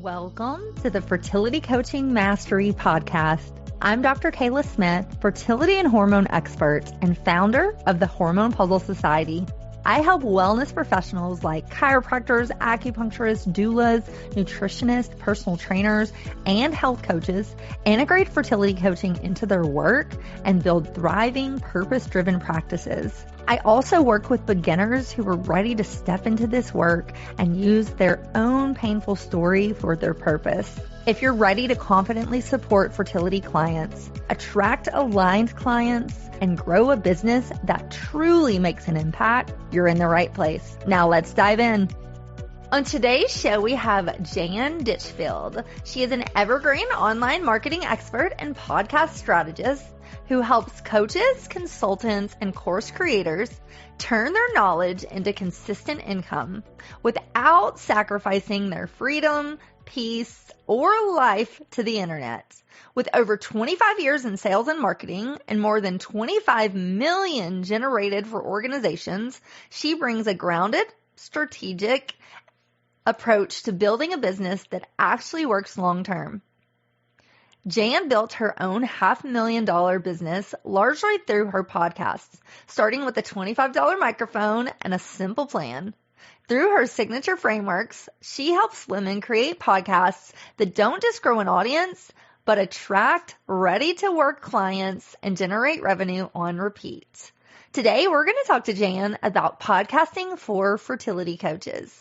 Welcome to the Fertility Coaching Mastery Podcast. I'm Dr. Kela Smith, fertility and hormone expert and founder of the Hormone Puzzle Society. I help wellness professionals like chiropractors, acupuncturists, doulas, nutritionists, personal trainers, and health coaches integrate fertility coaching into their work and build thriving, purpose-driven practices. I also work with beginners who are ready to step into this work and use their own painful story for their purpose. If you're ready to confidently support fertility clients, attract aligned clients, and grow a business that truly makes an impact, you're in the right place. Now let's dive in. On today's show, we have Jan Ditchfield. She is an evergreen online marketing expert and podcast strategist who helps coaches, consultants, and course creators turn their knowledge into consistent income without sacrificing their freedom, peace, or life to the internet. With over 25 years in sales and marketing and more than 25 million generated for organizations, she brings a grounded, strategic approach to building a business that actually works long-term. Jan built her own $500,000 business largely through her podcasts, starting with a $25 microphone and a simple plan. Through her signature frameworks, she helps women create podcasts that don't just grow an audience, but attract ready-to-work clients and generate revenue on repeat. Today, we're going to talk to Jan about podcasting for fertility coaches.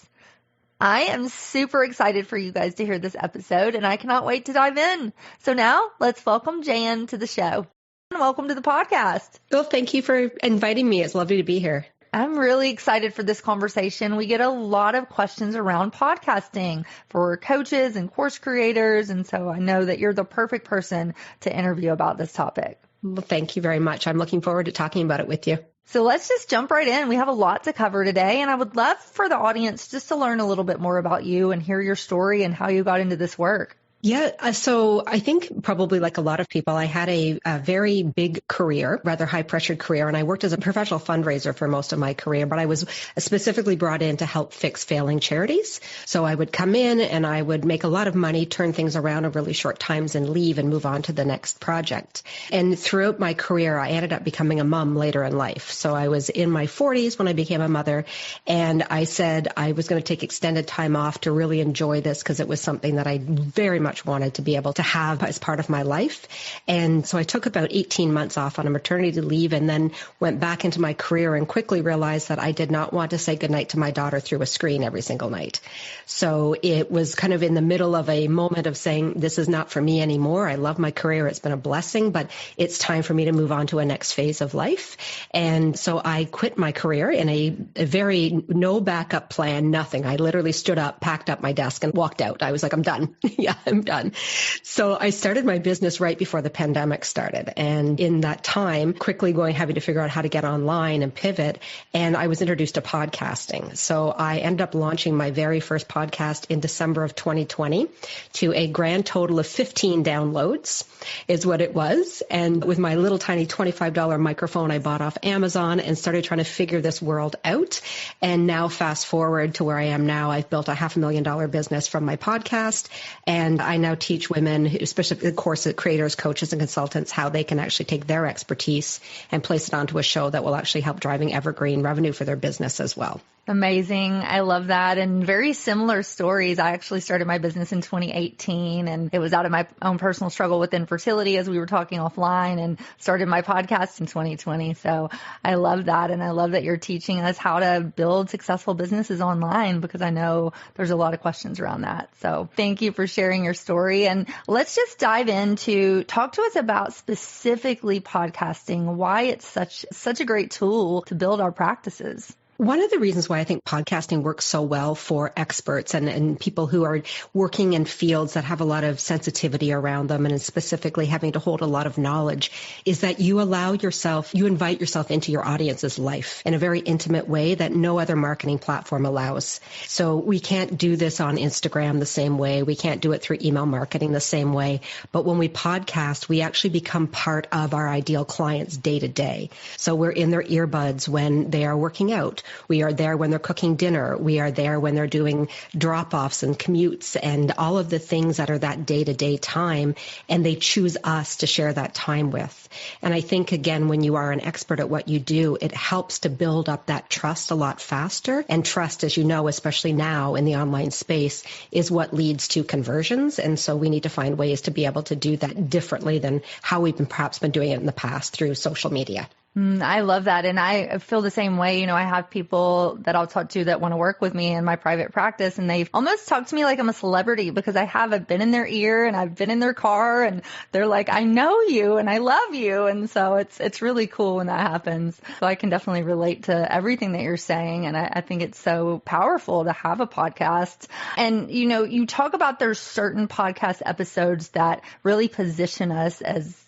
I am super excited for you guys to hear this episode, and I cannot wait to dive in. So now, let's welcome Jan to the show. Welcome to the podcast. Well, thank you for inviting me. It's lovely to be here. I'm really excited for this conversation. We get a lot of questions around podcasting for coaches and course creators. And so I know that you're the perfect person to interview about this topic. Well, thank you very much. I'm looking forward to talking about it with you. So let's just jump right in. We have a lot to cover today, and I would love for the audience just to learn a little bit more about you and hear your story and how you got into this work. Yeah. So I think probably like a lot of people, I had a very big career, rather high pressured career. And I worked as a professional fundraiser for most of my career, but I was specifically brought in to help fix failing charities. So I would come in and I would make a lot of money, turn things around in really short times and leave and move on to the next project. And throughout my career, I ended up becoming a mom later in life. So I was in my 40s when I became a mother. And I said I was going to take extended time off to really enjoy this because it was something that I very much wanted to be able to have as part of my life. And so I took about 18 months off on a maternity leave and then went back into my career and quickly realized that I did not want to say goodnight to my daughter through a screen every single night. So it was kind of in the middle of a moment of saying, this is not for me anymore. I love my career. It's been a blessing, but it's time for me to move on to a next phase of life. And so I quit my career in a very no backup plan, nothing. I literally stood up, packed up my desk and walked out. I was like, I'm done. Yeah, I'm done. So I started my business right before the pandemic started. And in that time, quickly having to figure out how to get online and pivot. And I was introduced to podcasting. So I ended up launching my very first podcast in December of 2020 to a grand total of 15 downloads is what it was. And with my little tiny $25 microphone I bought off Amazon and started trying to figure this world out. And now fast forward to where I am now, I've built a $500,000 business from my podcast. And I now teach women, especially the course creators, coaches, and consultants, how they can actually take their expertise and place it onto a show that will actually help driving evergreen revenue for their business as well. Amazing. I love that. And very similar stories. I actually started my business in 2018 and it was out of my own personal struggle with infertility as we were talking offline, and started my podcast in 2020. So I love that. And I love that you're teaching us how to build successful businesses online, because I know there's a lot of questions around that. So thank you for sharing your story. And let's just dive into talk to us about specifically podcasting, why it's such a great tool to build our practices. One of the reasons why I think podcasting works so well for experts and people who are working in fields that have a lot of sensitivity around them and specifically having to hold a lot of knowledge is that you invite yourself into your audience's life in a very intimate way that no other marketing platform allows. So we can't do this on Instagram the same way. We can't do it through email marketing the same way. But when we podcast, we actually become part of our ideal client's day to day. So we're in their earbuds when they are working out. We are there when they're cooking dinner. We are there when they're doing drop-offs and commutes and all of the things that are that day-to-day time, and they choose us to share that time with. And I think, again, when you are an expert at what you do, it helps to build up that trust a lot faster. And trust, as you know, especially now in the online space, is what leads to conversions. And so we need to find ways to be able to do that differently than how we've perhaps been doing it in the past through social media. I love that. And I feel the same way. You know, I have people that I'll talk to that want to work with me in my private practice, and they've almost talked to me like I'm a celebrity because I've been in their ear and I've been in their car, and they're like, I know you and I love you. And so it's really cool when that happens. So I can definitely relate to everything that you're saying. And I think it's so powerful to have a podcast. And, you know, you talk about there's certain podcast episodes that really position us as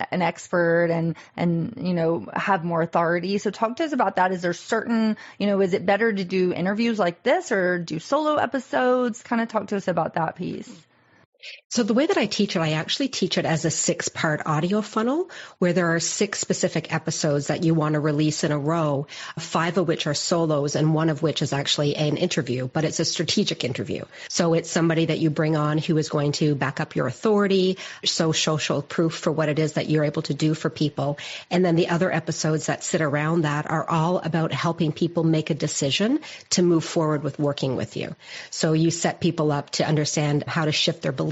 an expert and, you know, have more authority. So talk to us about that. Is there certain, you know, is it better to do interviews like this or do solo episodes? Kind of talk to us about that piece. So the way that I teach it, I actually teach it as a 6-part audio funnel where there are 6 specific episodes that you want to release in a row, 5 of which are solos and 1 of which is actually an interview, but it's a strategic interview. So it's somebody that you bring on who is going to back up your authority, show social proof for what it is that you're able to do for people. And then the other episodes that sit around that are all about helping people make a decision to move forward with working with you. So you set people up to understand how to shift their belief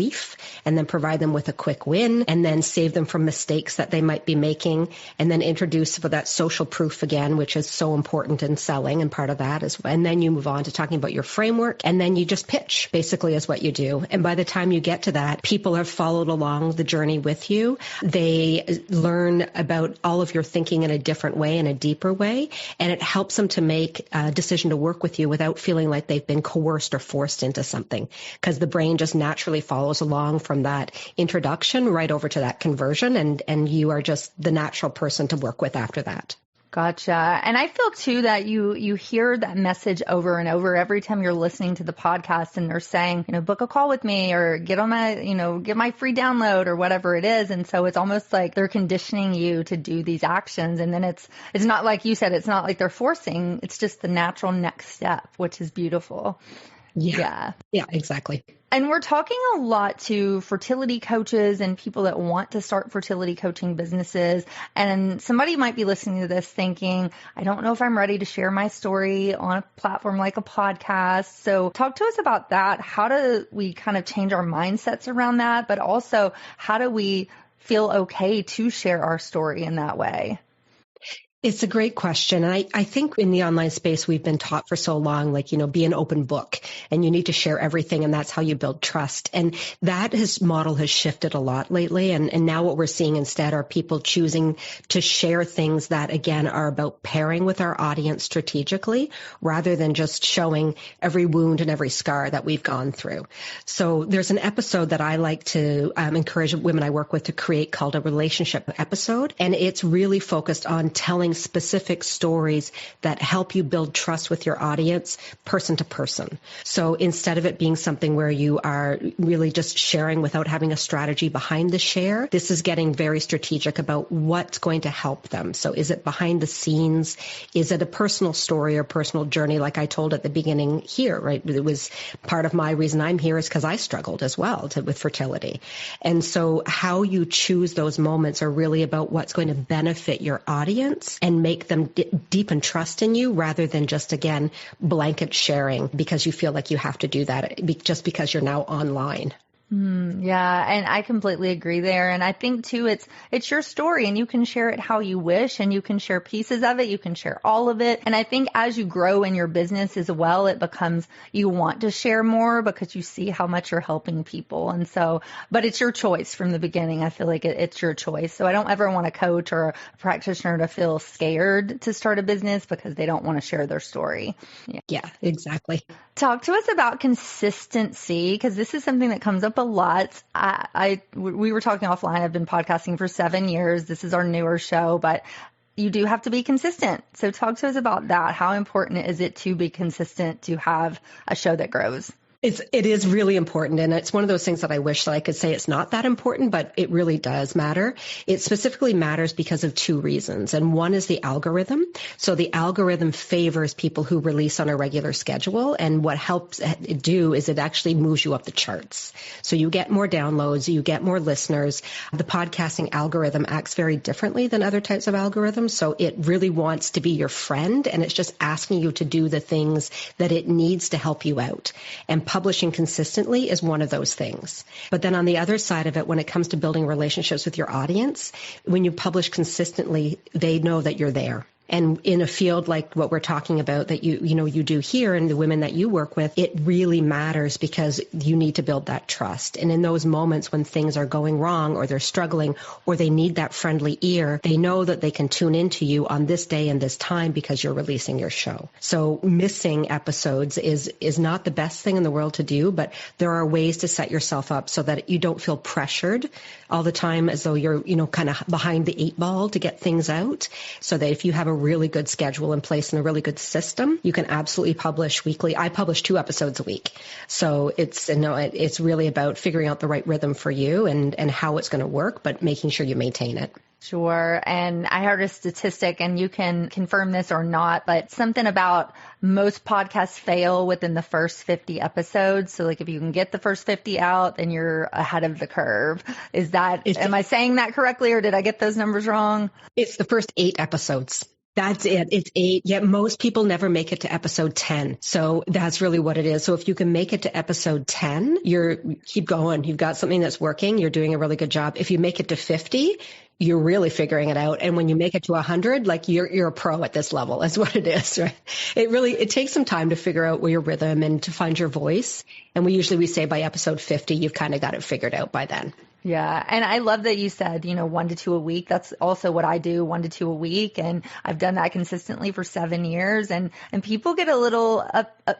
and then provide them with a quick win and then save them from mistakes that they might be making and then introduce for that social proof again, which is so important in selling and part of that is, and then you move on to talking about your framework and then you just pitch basically is what you do. And by the time you get to that, people have followed along the journey with you. They learn about all of your thinking in a different way, in a deeper way, and it helps them to make a decision to work with you without feeling like they've been coerced or forced into something because the brain just naturally follows along from that introduction right over to that conversion, and you are just the natural person to work with after that. Gotcha. And I feel too that you hear that message over and over every time you're listening to the podcast and they're saying, you know, book a call with me or get on my, you know, get my free download or whatever it is. And so it's almost like they're conditioning you to do these actions. And then it's not like you said, it's not like they're forcing, it's just the natural next step, which is beautiful. Yeah, exactly. And we're talking a lot to fertility coaches and people that want to start fertility coaching businesses. And somebody might be listening to this thinking, I don't know if I'm ready to share my story on a platform like a podcast. So talk to us about that. How do we kind of change our mindsets around that? But also, how do we feel okay to share our story in that way? It's a great question. And I think in the online space, we've been taught for so long, like, you know, be an open book and you need to share everything. And that's how you build trust. And that model has shifted a lot lately. And now what we're seeing instead are people choosing to share things that, again, are about pairing with our audience strategically rather than just showing every wound and every scar that we've gone through. So there's an episode that I like to encourage women I work with to create called a relationship episode. And it's really focused on telling specific stories that help you build trust with your audience person to person. So instead of it being something where you are really just sharing without having a strategy behind the share, this is getting very strategic about what's going to help them. So is it behind the scenes? Is it a personal story or personal journey like I told at the beginning here, right? It was part of my reason I'm here is because I struggled as well with fertility. And so how you choose those moments are really about what's going to benefit your audience and make them deepen trust in you rather than just, again, blanket sharing because you feel like you have to do that just because you're now online. Yeah, and I completely agree there. And I think too, it's your story and you can share it how you wish and you can share pieces of it. You can share all of it. And I think as you grow in your business as well, it becomes you want to share more because you see how much you're helping people. And so, but it's your choice from the beginning. I feel like it's your choice. So I don't ever want a coach or a practitioner to feel scared to start a business because they don't want to share their story. Yeah, exactly. Talk to us about consistency because this is something that comes up a lot. We were talking offline. I've been podcasting for 7 years. This is our newer show, but you do have to be consistent. So talk to us about that. How important is it to be consistent to have a show that grows? It is really important. And it's one of those things that I wish that I could say it's not that important, but it really does matter. It specifically matters because of two reasons. And one is the algorithm. So the algorithm favors people who release on a regular schedule. And what helps it do is it actually moves you up the charts. So you get more downloads, you get more listeners. The podcasting algorithm acts very differently than other types of algorithms. So it really wants to be your friend. And it's just asking you to do the things that it needs to help you out. And publishing consistently is one of those things. But then on the other side of it, when it comes to building relationships with your audience, when you publish consistently, they know that you're there. And in a field like what we're talking about that you do here and the women that you work with, it really matters because you need to build that trust. And in those moments when things are going wrong or they're struggling or they need that friendly ear, they know that they can tune into you on this day and this time because you're releasing your show. So missing episodes is not the best thing in the world to do, but there are ways to set yourself up so that you don't feel pressured all the time as though you're, kind of behind the eight ball to get things out, so that if you have a really good schedule in place and a really good system, you can absolutely publish weekly. I publish 2 episodes a week. So it's really about figuring out the right rhythm for you and how it's going to work, but making sure you maintain it. Sure. And I heard a statistic, and you can confirm this or not, but something about most podcasts fail within the first 50 episodes. So like if you can get the first 50 out, then you're ahead of the curve. Am I saying that correctly, or did I get those numbers wrong? It's the first 8 episodes. That's it. It's 8. Yet most people never make it to episode 10. So that's really what it is. So if you can make it to episode 10, keep going. You've got something that's working. You're doing a really good job. If you make it to 50, you're really figuring it out. And when you make it to 100, like you're a pro at this level is what it is, right? It takes some time to figure out your rhythm and to find your voice. And we say by episode 50, you've kind of got it figured out by then. Yeah. And I love that you said, 1 to 2 a week. That's also what I do, 1 to 2 a week. And I've done that consistently for 7 years. And people get a little,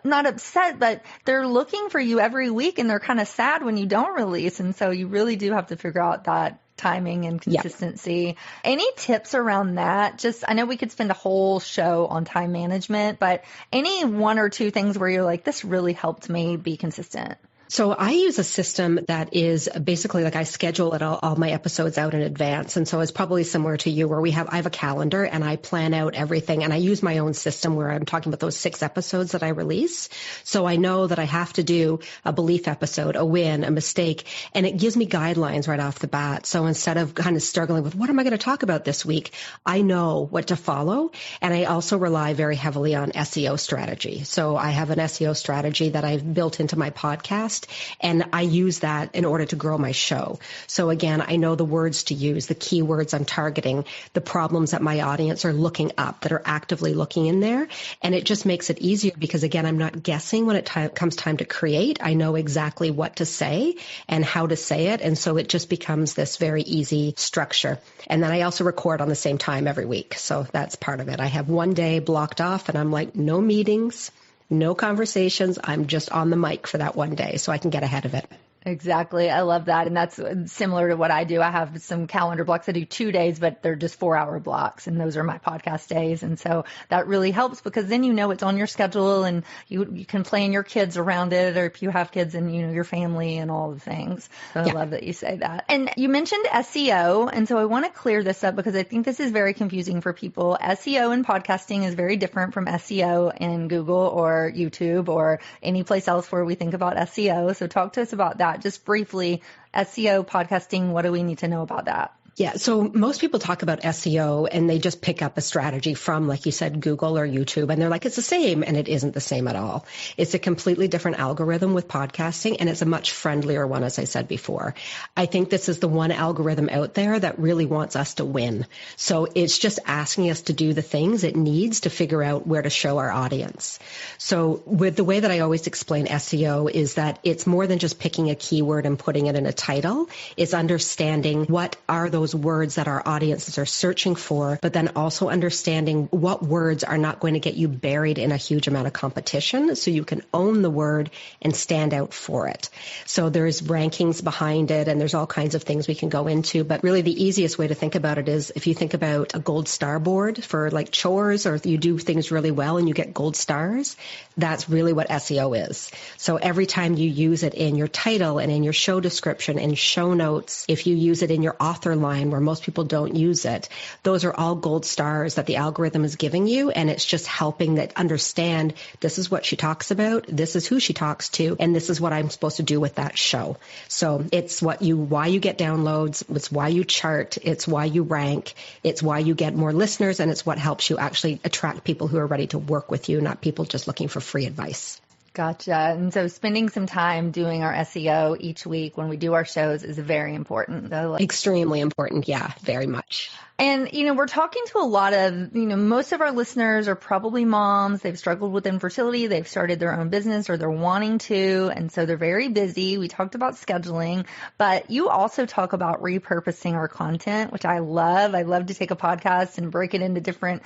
not upset, but they're looking for you every week and they're kind of sad when you don't release. And so you really do have to figure out that timing and consistency. Yeah. Any tips around that? I know we could spend a whole show on time management, but any 1 or 2 things where you're like, this really helped me be consistent? So I use a system that is basically like I schedule all my episodes out in advance. And so it's probably similar to you where I have a calendar and I plan out everything, and I use my own system where I'm talking about those 6 episodes that I release. So I know that I have to do a belief episode, a win, a mistake, and it gives me guidelines right off the bat. So instead of kind of struggling with what am I going to talk about this week, I know what to follow. And I also rely very heavily on SEO strategy. So I have an SEO strategy that I've built into my podcast. And I use that in order to grow my show. So again, I know the words to use, the keywords I'm targeting, the problems that my audience are looking up, that are actively looking in there. And it just makes it easier because again, I'm not guessing when it comes time to create. I know exactly what to say and how to say it. And so it just becomes this very easy structure. And then I also record on the same time every week. So that's part of it. I have one day blocked off and I'm like, no meetings, no conversations. I'm just on the mic for that one day so I can get ahead of it. Exactly. I love that. And that's similar to what I do. I have some calendar blocks. I do 2 days, but they're just 4-hour blocks. And those are my podcast days. And so that really helps because then it's on your schedule and you can plan your kids around it, or if you have kids and, your family and all the things. So I love that you say that. And you mentioned SEO. And so I want to clear this up because I think this is very confusing for people. SEO in podcasting is very different from SEO in Google or YouTube or any place else where we think about SEO. So talk to us about that. Just briefly, SEO podcasting, what do we need to know about that? Yeah. So most people talk about SEO and they just pick up a strategy from, like you said, Google or YouTube, and they're like, it's the same. And it isn't the same at all. It's a completely different algorithm with podcasting, and it's a much friendlier one, as I said before. I think this is the one algorithm out there that really wants us to win. So it's just asking us to do the things it needs to figure out where to show our audience. So with the way that I always explain SEO is that it's more than just picking a keyword and putting it in a title. It's understanding what are those those words that our audiences are searching for, but then also understanding what words are not going to get you buried in a huge amount of competition so you can own the word and stand out for it. So there's rankings behind it and there's all kinds of things we can go into, but really the easiest way to think about it is if you think about a gold star board for like chores, or if you do things really well and you get gold stars, that's really what SEO is. So every time you use it in your title and in your show description and show notes, if you use it in your author line where most people don't use it, those are all gold stars that the algorithm is giving you. And it's just helping that understand this is what she talks about, this is who she talks to, and this is what I'm supposed to do with that show. So it's why you get downloads, it's why you chart, it's why you rank, it's why you get more listeners, and it's what helps you actually attract people who are ready to work with you, not people just looking for free advice. Gotcha. And so spending some time doing our SEO each week when we do our shows is very important. Extremely important. Yeah, very much. And, we're talking to a lot of, most of our listeners are probably moms. They've struggled with infertility. They've started their own business or they're wanting to. And so they're very busy. We talked about scheduling, but you also talk about repurposing our content, which I love. I love to take a podcast and break it into different,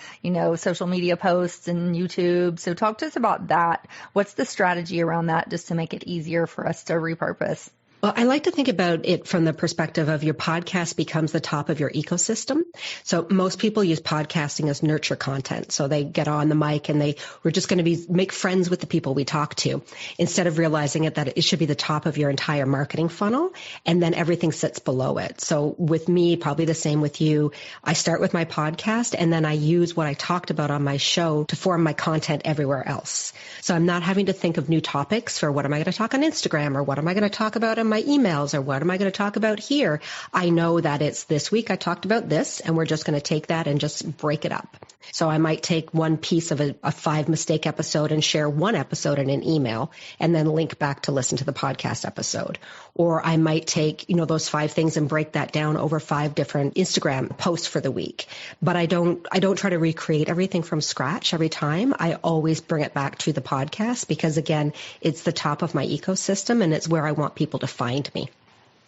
social media posts and YouTube. So talk to us about that. What's the strategy around that just to make it easier for us to repurpose? Well, I like to think about it from the perspective of your podcast becomes the top of your ecosystem. So most people use podcasting as nurture content. So they get on the mic and we're just going to make friends with the people we talk to, instead of realizing that it should be the top of your entire marketing funnel and then everything sits below it. So with me, probably the same with you, I start with my podcast and then I use what I talked about on my show to form my content everywhere else. So I'm not having to think of new topics for what am I going to talk on Instagram or what am I going to talk about in my emails or what am I going to talk about here? I know that it's this week I talked about this and we're just going to take that and just break it up. So I might take one piece of a 5-mistake episode and share one episode in an email and then link back to listen to the podcast episode. Or I might take, those 5 things and break that down over 5 different Instagram posts for the week. But I don't try to recreate everything from scratch every time. I always bring it back to the podcast because again, it's the top of my ecosystem and it's where I want people to find me.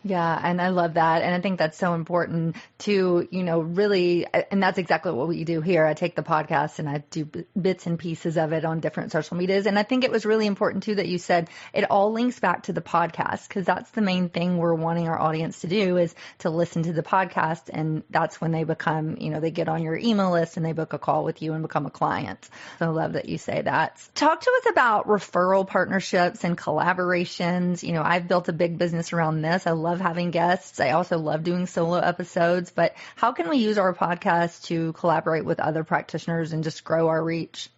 Yeah. And I love that. And I think that's so important to, really, and that's exactly what we do here. I take the podcast and I do bits and pieces of it on different social medias. And I think it was really important too that you said it all links back to the podcast, because that's the main thing we're wanting our audience to do is to listen to the podcast. And that's when they become, they get on your email list and they book a call with you and become a client. So I love that you say that. Talk to us about referral partnerships and collaborations. I've built a big business around this. I love having guests. I also love doing solo episodes, but how can we use our podcast to collaborate with other practitioners and just grow our reach?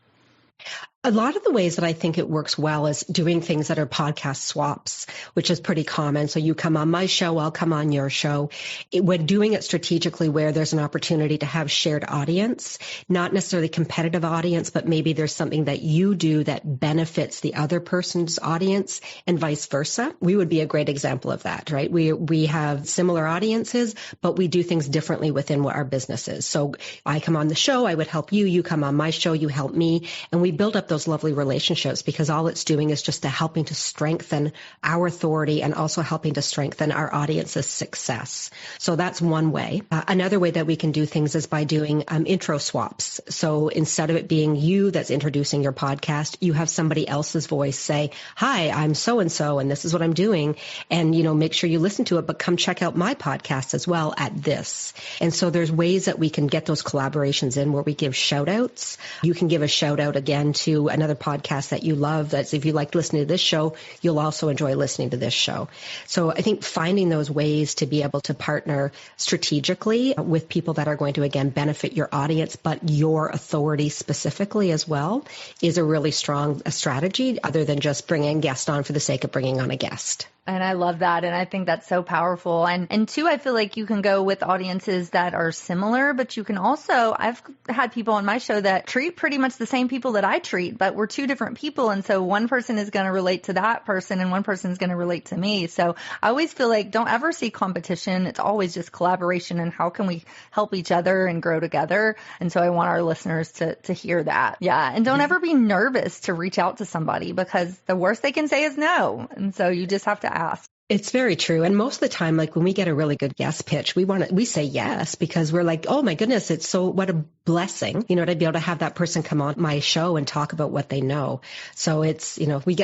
A lot of the ways that I think it works well is doing things that are podcast swaps, which is pretty common. So you come on my show, I'll come on your show. We're doing it strategically where there's an opportunity to have shared audience, not necessarily competitive audience, but maybe there's something that you do that benefits the other person's audience and vice versa. We would be a great example of that, right? We have similar audiences, but we do things differently within what our business is. So I come on the show, I would help you, you come on my show, you help me, and we build up those lovely relationships because all it's doing is just helping to strengthen our authority and also helping to strengthen our audience's success. So that's one way. Another way that we can do things is by doing intro swaps. So instead of it being you that's introducing your podcast, you have somebody else's voice say, hi, I'm so-and-so, and this is what I'm doing. And, make sure you listen to it, but come check out my podcast as well at this. And so there's ways that we can get those collaborations in where we give shout outs. You can give a shout out again to another podcast that you love. That's if you like listening to this show, you'll also enjoy listening to this show. So I think finding those ways to be able to partner strategically with people that are going to, again, benefit your audience, but your authority specifically as well is a really strong strategy other than just bringing a guest on for the sake of bringing on a guest. And I love that. And I think that's so powerful. And two, I feel like you can go with audiences that are similar, but you can also, I've had people on my show that treat pretty much the same people that I treat, but we're 2 different people. And so one person is going to relate to that person and one person is going to relate to me. So I always feel like don't ever see competition. It's always just collaboration and how can we help each other and grow together. And so I want our listeners to hear that. Yeah. And don't ever be nervous to reach out to somebody because the worst they can say is no. And so you just have to ask. It's very true. And most of the time, like when we get a really good guest pitch, we say yes, because we're like, oh my goodness, what a blessing, to be able to have that person come on my show and talk about what they know. So it's,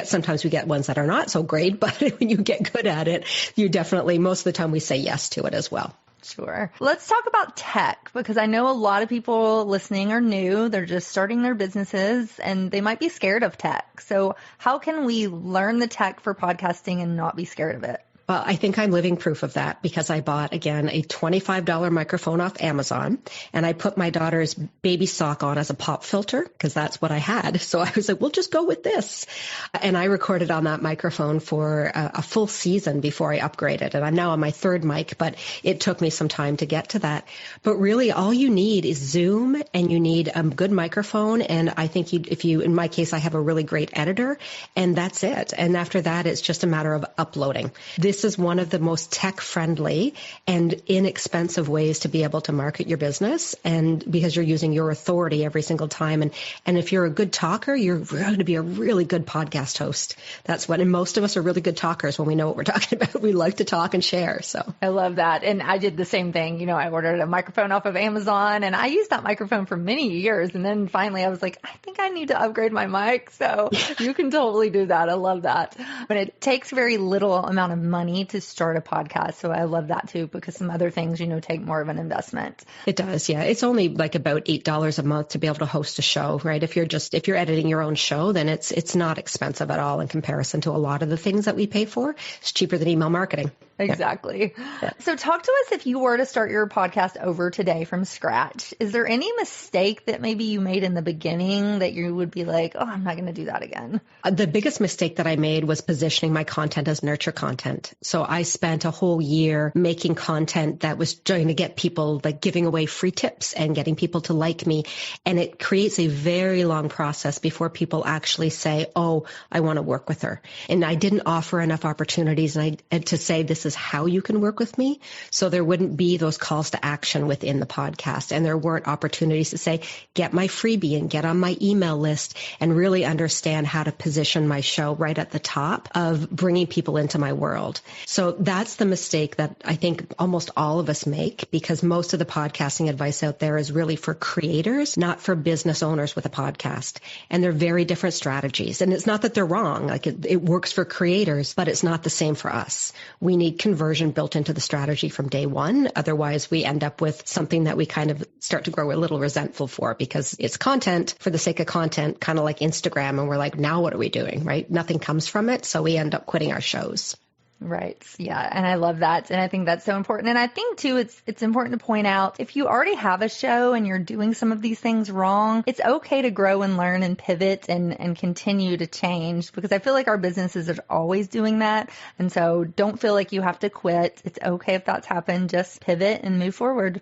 sometimes we get ones that are not so great, but when you get good at it, most of the time we say yes to it as well. Sure. Let's talk about tech, because I know a lot of people listening are new. They're just starting their businesses and they might be scared of tech. So how can we learn the tech for podcasting and not be scared of it? Well, I think I'm living proof of that, because I bought, again, a $25 microphone off Amazon, and I put my daughter's baby sock on as a pop filter because that's what I had. So I was like, we'll just go with this. And I recorded on that microphone for a full season before I upgraded. And I'm now on my third mic, but it took me some time to get to that. But really, all you need is Zoom, and you need a good microphone. And I think in my case, I have a really great editor, and that's it. And after that, it's just a matter of uploading. This is one of the most tech-friendly and inexpensive ways to be able to market your business, and because you're using your authority every single time. And if you're a good talker, you're going to be a really good podcast host. And most of us are really good talkers when we know what we're talking about. We like to talk and share. So I love that. And I did the same thing. I ordered a microphone off of Amazon, and I used that microphone for many years. And then finally I was like, I think I need to upgrade my mic. So you can totally do that. I love that. But it takes very little amount of money to start a podcast. So I love that too, because some other things, take more of an investment. It does. Yeah. It's only like about $8 a month to be able to host a show, right? If you're editing your own show, then it's not expensive at all in comparison to a lot of the things that we pay for. It's cheaper than email marketing. Exactly. Yeah. So talk to us, if you were to start your podcast over today from scratch, is there any mistake that maybe you made in the beginning that you would be like, oh, I'm not going to do that again? The biggest mistake that I made was positioning my content as nurture content. So I spent a whole year making content that was trying to get people, like giving away free tips and getting people to like me. And it creates a very long process before people actually say, oh, I want to work with her. And I didn't offer enough opportunities to say, this is how you can work with me. So there wouldn't be those calls to action within the podcast. And there weren't opportunities to say, get my freebie and get on my email list and really understand how to position my show right at the top of bringing people into my world. So that's the mistake that I think almost all of us make, because most of the podcasting advice out there is really for creators, not for business owners with a podcast. And they're very different strategies. And it's not that they're wrong. Like it works for creators, but it's not the same for us. We need conversion built into the strategy from day one. Otherwise, we end up with something that we kind of start to grow a little resentful for, because it's content for the sake of content, kind of like Instagram. And we're like, now what are we doing, right? Nothing comes from it. So we end up quitting our shows. Right. Yeah. And I love that. And I think that's so important. And I think too, it's important to point out, if you already have a show and you're doing some of these things wrong, it's okay to grow and learn and pivot and continue to change, because I feel like our businesses are always doing that. And so don't feel like you have to quit. It's okay if that's happened. Just pivot and move forward.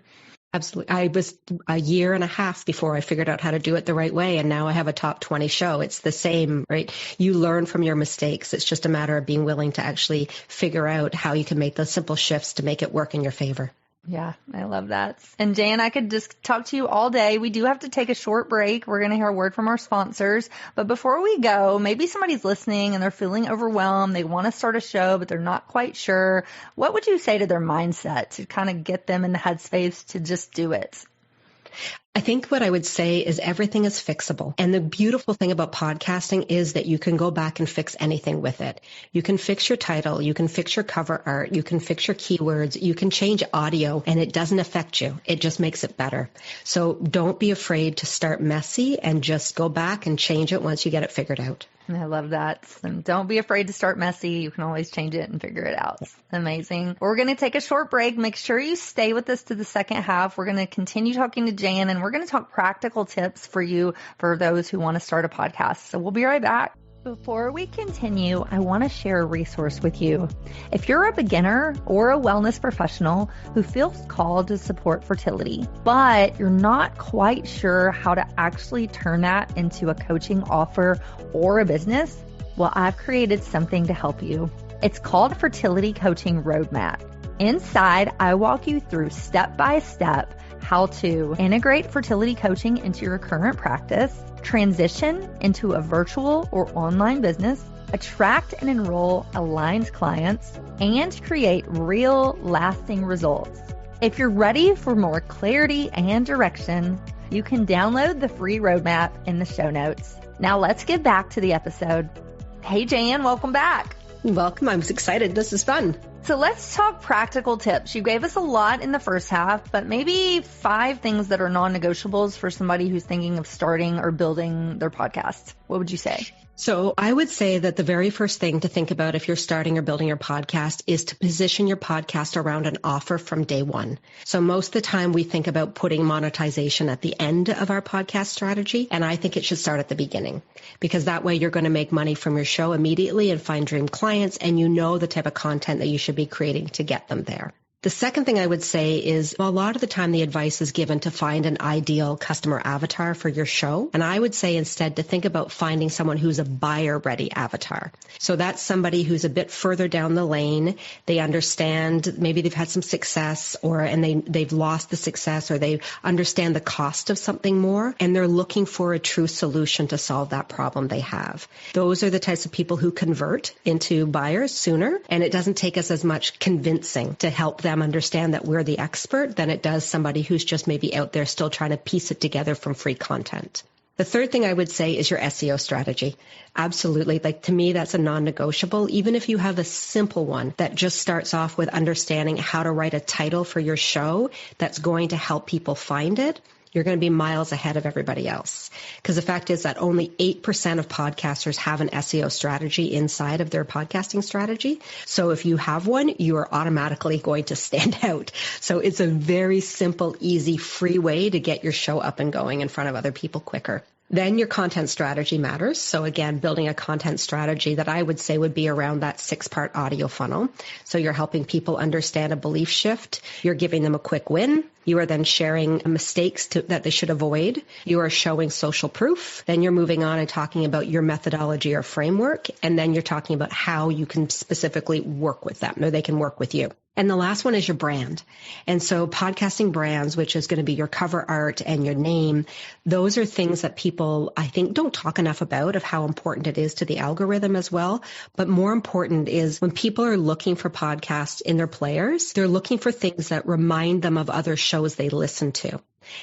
Absolutely. I was a year and a half before I figured out how to do it the right way. And now I have a top 20 show. It's the same, right? You learn from your mistakes. It's just a matter of being willing to actually figure out how you can make those simple shifts to make it work in your favor. Yeah, I love that. And Jan, I could just talk to you all day. We do have to take a short break. We're going to hear a word from our sponsors. But before we go, maybe somebody's listening and they're feeling overwhelmed. They want to start a show, but they're not quite sure. What would you say to their mindset to kind of get them in the headspace to just do it? I think what I would say is everything is fixable. And the beautiful thing about podcasting is that you can go back and fix anything with it. You can fix your title. You can fix your cover art. You can fix your keywords. You can change audio, and it doesn't affect you. It just makes it better. So don't be afraid to start messy and just go back and change it once you get it figured out. I love that. And don't be afraid to start messy. You can always change it and figure it out. Amazing. We're going to take a short break. Make sure you stay with us to the second half. We're going to continue talking to Jan, and we're going to talk practical tips for you for those who want to start a podcast. So we'll be right back. Before we continue, I want to share a resource with you. If you're a beginner or a wellness professional who feels called to support fertility, but you're not quite sure how to actually turn that into a coaching offer or a business, well, I've created something to help you. It's called Fertility Coaching Roadmap. Inside, I walk you through step-by-step how to integrate fertility coaching into your current practice, transition into a virtual or online business, attract and enroll aligned clients, and create real, lasting results. If you're ready for more clarity and direction, you can download the free roadmap in the show notes. Now let's get back to the episode. Hey, Jan, welcome back. Welcome. I'm excited. This is fun. So let's talk practical tips. You gave us a lot in the first half, but maybe 5 things that are non-negotiables for somebody who's thinking of starting or building their podcast. What would you say? So I would say that the very first thing to think about if you're starting or building your podcast is to position your podcast around an offer from day one. So most of the time we think about putting monetization at the end of our podcast strategy, and I think it should start at the beginning, because that way you're going to make money from your show immediately and find dream clients, and you know the type of content that you should be creating to get them there. The second thing I would say is a lot of the time the advice is given to find an ideal customer avatar for your show. And I would say instead to think about finding someone who's a buyer-ready avatar. So that's somebody who's a bit further down the lane. They understand maybe they've had some success and they've lost the success, or they understand the cost of something more, and they're looking for a true solution to solve that problem they have. Those are the types of people who convert into buyers sooner, and it doesn't take us as much convincing to help them understand that we're the expert than it does somebody who's just maybe out there still trying to piece it together from free content. The third thing I would say is your SEO strategy. Absolutely. Like, to me, that's a non-negotiable. Even if you have a simple one that just starts off with understanding how to write a title for your show that's going to help people find it, you're going to be miles ahead of everybody else. Because the fact is that only 8% of podcasters have an SEO strategy inside of their podcasting strategy. So if you have one, you are automatically going to stand out. So it's a very simple, easy, free way to get your show up and going in front of other people quicker. Then your content strategy matters. So again, building a content strategy that I would say would be around that 6-part audio funnel. So you're helping people understand a belief shift. You're giving them a quick win. You are then sharing mistakes that they should avoid. You are showing social proof. Then you're moving on and talking about your methodology or framework. And then you're talking about how you can specifically work with them, or they can work with you. And the last one is your brand. And so podcasting brands, which is going to be your cover art and your name, those are things that people, I think, don't talk enough about, of how important it is to the algorithm as well. But more important is when people are looking for podcasts in their players, they're looking for things that remind them of other shows they listen to.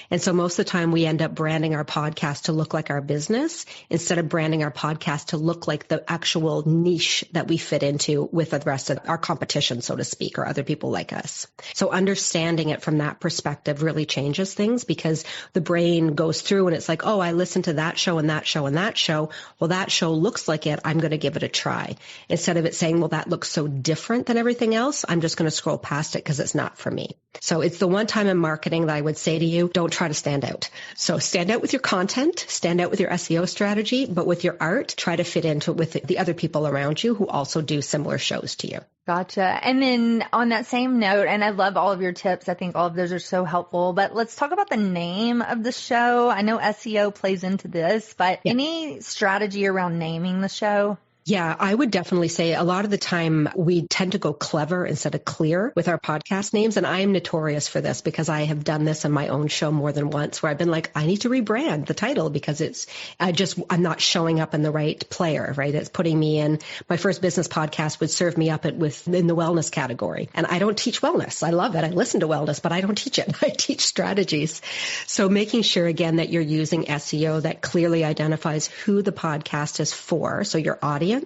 And so most of the time we end up branding our podcast to look like our business instead of branding our podcast to look like the actual niche that we fit into with the rest of our competition, so to speak, or other people like us. So understanding it from that perspective really changes things, because the brain goes through and it's like, oh, I listened to that show and that show and that show. Well, that show looks like it. I'm going to give it a try. Instead of it saying, well, that looks so different than everything else, I'm just going to scroll past it because it's not for me. So it's the one time in marketing that I would say to you, don't try to stand out. So stand out with your content, stand out with your SEO strategy, but with your art, try to fit into it with the other people around you who also do similar shows to you. Gotcha. And then on that same note, and I love all of your tips. I think all of those are so helpful, but let's talk about the name of the show. I know SEO plays into this, but any strategy around naming the show? Yeah, I would definitely say a lot of the time we tend to go clever instead of clear with our podcast names. And I am notorious for this because I have done this in my own show more than once, where I've been like, I need to rebrand the title because I'm not showing up in the right player, right? It's putting me in, my first business podcast would serve me up in the wellness category. And I don't teach wellness. I love it. I listen to wellness, but I don't teach it. I teach strategies. So making sure again that you're using SEO that clearly identifies who the podcast is for. So your audience.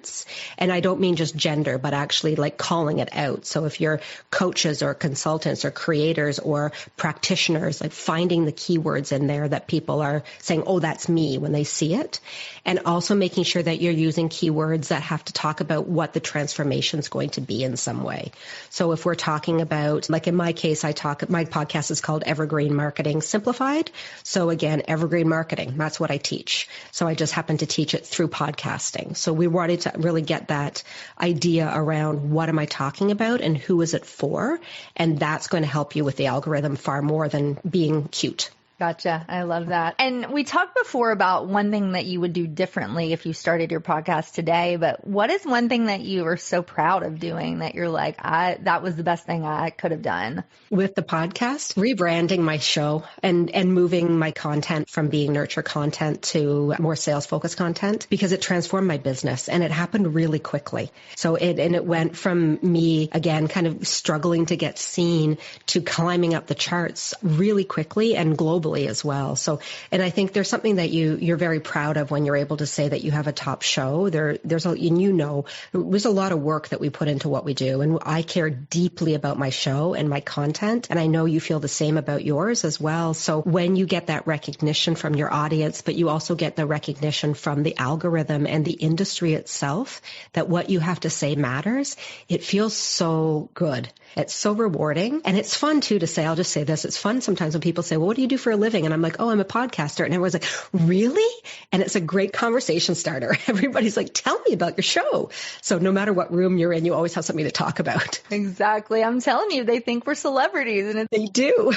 And I don't mean just gender, but actually like calling it out. So if you're coaches or consultants or creators or practitioners, like finding the keywords in there that people are saying, oh, that's me when they see it. And also making sure that you're using keywords that have to talk about what the transformation is going to be in some way. So if we're talking about, like in my case, my podcast is called Evergreen Marketing Simplified. So again, evergreen marketing, that's what I teach. So I just happen to teach it through podcasting. So we wanted to really get that idea around what am I talking about and who is it for? And that's going to help you with the algorithm far more than being cute. Gotcha. I love that. And we talked before about one thing that you would do differently if you started your podcast today, but what is one thing that you are so proud of doing that you're like, that was the best thing I could have done? With the podcast, rebranding my show and moving my content from being nurture content to more sales focused content, because it transformed my business and it happened really quickly. So it went from me, again, kind of struggling to get seen to climbing up the charts really quickly and globally as well. So, and I think there's something that you're very proud of when you're able to say that you have a top show. There's a lot of work that we put into what we do. And I care deeply about my show and my content. And I know you feel the same about yours as well. So when you get that recognition from your audience, but you also get the recognition from the algorithm and the industry itself, that what you have to say matters, it feels so good. It's so rewarding. And it's fun too to say, I'll just say this, it's fun sometimes when people say, well, what do you do for a living? And I'm like, oh, I'm a podcaster. And everyone's like, really? And it's a great conversation starter. Everybody's like, tell me about your show. So no matter what room you're in, you always have something to talk about. Exactly. I'm telling you, they think we're celebrities, and they do.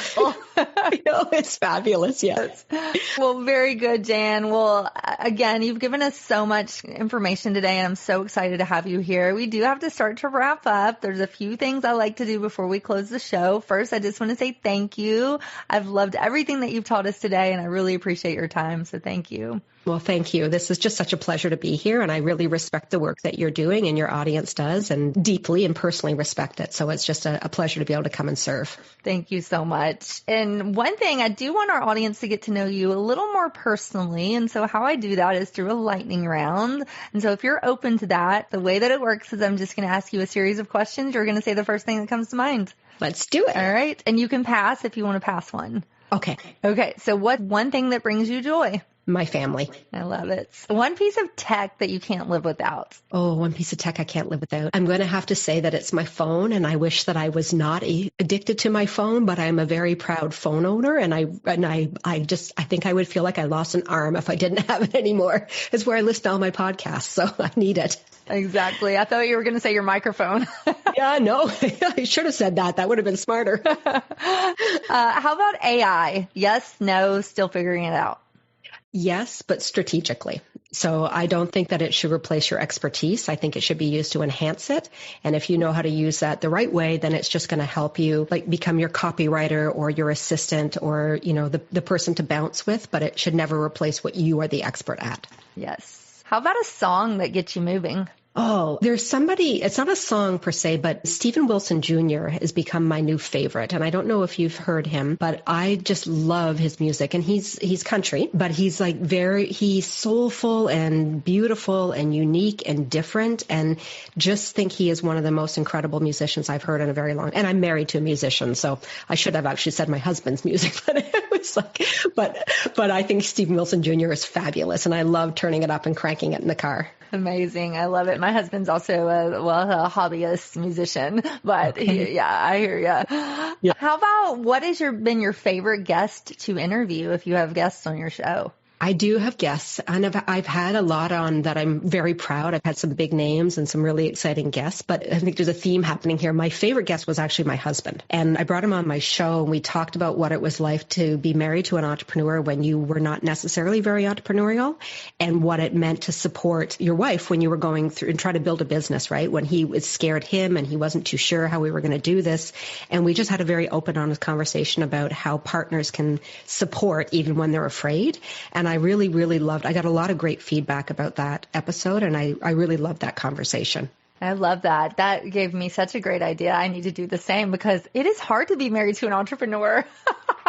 I know, it's fabulous. Yes. Well, very good, Jan. Well, again, you've given us so much information today, and I'm so excited to have you here. We do have to start to wrap up. There's a few things I like to do before we close the show. First, I just want to say thank you. I've loved everything that you've taught us today, and I really appreciate your time. So thank you. Well, thank you. This is just such a pleasure to be here, and I really respect the work that you're doing and your audience does, and deeply and personally respect it. So it's just a pleasure to be able to come and serve. Thank you so much. And one thing, I do want our audience to get to know you a little more personally. And so how I do that is through a lightning round. And so if you're open to that, the way that it works is I'm just going to ask you a series of questions. You're going to say the first thing that comes to mind. Let's do it. All right. And you can pass if you want to pass one. Okay. Okay. So what one thing that brings you joy? My family. I love it. One piece of tech that you can't live without. Oh, one piece of tech I can't live without. I'm going to have to say that it's my phone, and I wish that I was not addicted to my phone, but I'm a very proud phone owner, and I think I would feel like I lost an arm if I didn't have it anymore. It's where I listen to all my podcasts, so I need it. Exactly. I thought you were going to say your microphone. Yeah, no, I should have said that. That would have been smarter. How about AI? Yes, no, still figuring it out. Yes, but strategically. So I don't think that it should replace your expertise. I think it should be used to enhance it. And if you know how to use that the right way, then it's just going to help you like become your copywriter or your assistant or, the person to bounce with, but it should never replace what you are the expert at. Yes. How about a song that gets you moving? Oh, there's somebody, it's not a song per se, but Stephen Wilson Jr. has become my new favorite. And I don't know if you've heard him, but I just love his music. And he's country, but he's he's soulful and beautiful and unique and different. And just think he is one of the most incredible musicians I've heard in a very long, and I'm married to a musician. So I should have actually said my husband's music, but it was but I think Stephen Wilson Jr. is fabulous. And I love turning it up and cranking it in the car. Amazing. I love it. My husband's also a hobbyist musician, but I hear you. Yeah. How about what has been your favorite guest to interview if you have guests on your show? I do have guests, and I've had a lot on that I'm very proud. I've had some big names and some really exciting guests, but I think there's a theme happening here. My favorite guest was actually my husband, and I brought him on my show, and we talked about what it was like to be married to an entrepreneur when you were not necessarily very entrepreneurial, and what it meant to support your wife when you were going through and try to build a business, right? When it scared him and he wasn't too sure how we were going to do this. And we just had a very open, honest conversation about how partners can support even when they're afraid. And I really, really loved, I got a lot of great feedback about that episode, and I really loved that conversation. I love that. That gave me such a great idea. I need to do the same because it is hard to be married to an entrepreneur.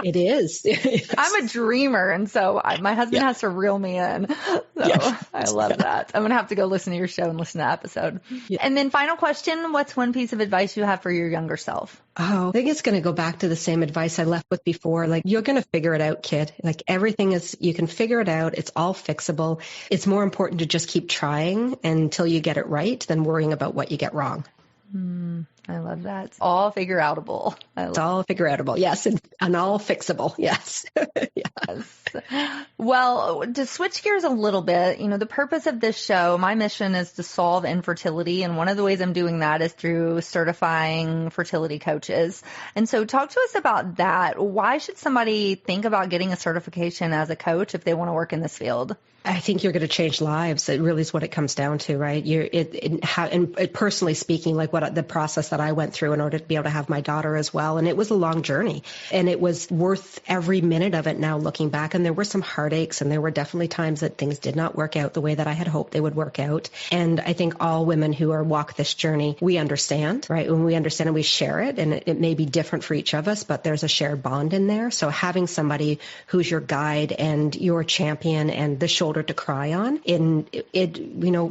It is. Yes. I'm a dreamer, and so my husband has to reel me in. So I love that. I'm going to have to go listen to your show and listen to that episode. Yeah. And then final question, what's one piece of advice you have for your younger self? Oh, I think it's going to go back to the same advice I left with before. Like, you're going to figure it out, kid. Like, everything is, you can figure it out. It's all fixable. It's more important to just keep trying until you get it right than worrying about what you get wrong. I love that. It's all figure-outable. It's all figure-outable. Yes. And all fixable. Yes. Yes. Well, to switch gears a little bit, the purpose of this show, my mission is to solve infertility. And one of the ways I'm doing that is through certifying fertility coaches. And so talk to us about that. Why should somebody think about getting a certification as a coach if they want to work in this field? I think you're going to change lives. It really is what it comes down to, right? And personally speaking, like what the process that I went through in order to be able to have my daughter as well. And it was a long journey, and it was worth every minute of it now looking back. And there were some heartaches, and there were definitely times that things did not work out the way that I had hoped they would work out. And I think all women who walk this journey, we understand, right? When we understand and we share it, and it may be different for each of us, but there's a shared bond in there. So having somebody who's your guide and your champion and the shoulder to cry on in it,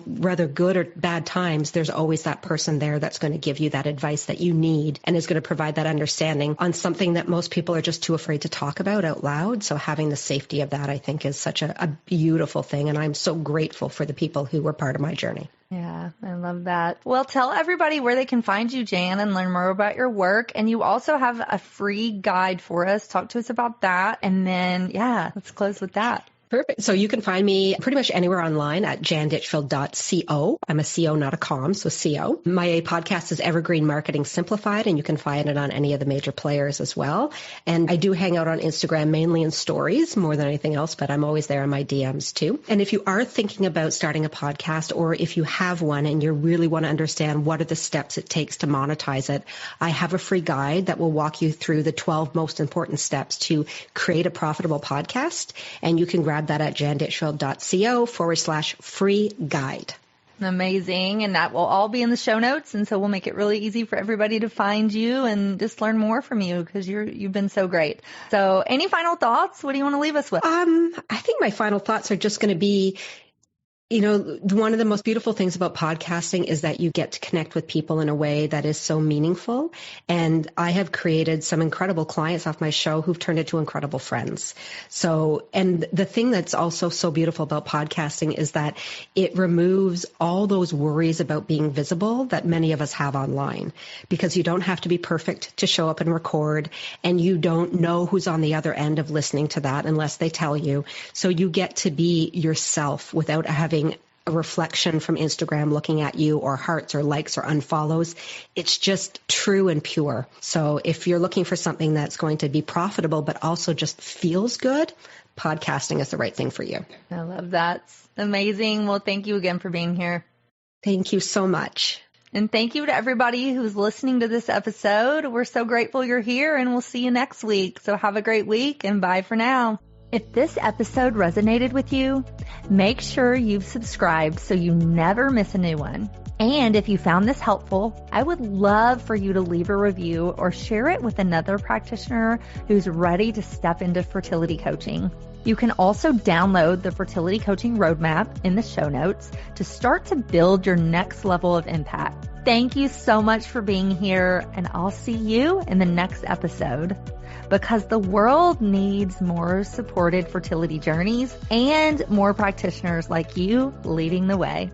whether good or bad times, there's always that person there that's going to give you that advice that you need and is going to provide that understanding on something that most people are just too afraid to talk about out loud. So having the safety of that, I think, is such a beautiful thing. And I'm so grateful for the people who were part of my journey. Yeah, I love that. Well, tell everybody where they can find you, Jan, and learn more about your work. And you also have a free guide for us. Talk to us about that. And then, let's close with that. Perfect. So you can find me pretty much anywhere online at janditchfield.co. I'm a CO, not a com, so CO. My podcast is Evergreen Marketing Simplified, and you can find it on any of the major players as well. And I do hang out on Instagram, mainly in stories more than anything else, but I'm always there in my DMs too. And if you are thinking about starting a podcast, or if you have one and you really want to understand what are the steps it takes to monetize it, I have a free guide that will walk you through the 12 most important steps to create a profitable podcast. And you can grab that at janditchfield.co/free guide. Amazing. And that will all be in the show notes. And so we'll make it really easy for everybody to find you and just learn more from you, because you've been so great. So any final thoughts? What do you want to leave us with? I think my final thoughts are just going to be, one of the most beautiful things about podcasting is that you get to connect with people in a way that is so meaningful. And I have created some incredible clients off my show who've turned into incredible friends. So, and the thing that's also so beautiful about podcasting is that it removes all those worries about being visible that many of us have online, because you don't have to be perfect to show up and record, and you don't know who's on the other end of listening to that unless they tell you. So you get to be yourself without having a reflection from Instagram looking at you, or hearts or likes or unfollows. It's just true and pure. So if you're looking for something that's going to be profitable but also just feels good, podcasting is the right thing for you. I love that. Amazing. Well, thank you again for being here. Thank you so much. And thank you to everybody who's listening to this episode. We're so grateful you're here, and we'll see you next week. So have a great week, and bye for now. If this episode resonated with you, make sure you've subscribed so you never miss a new one. And if you found this helpful, I would love for you to leave a review or share it with another practitioner who's ready to step into fertility coaching. You can also download the Fertility Coaching Roadmap in the show notes to start to build your next level of impact. Thank you so much for being here, and I'll see you in the next episode, because the world needs more supported fertility journeys and more practitioners like you leading the way.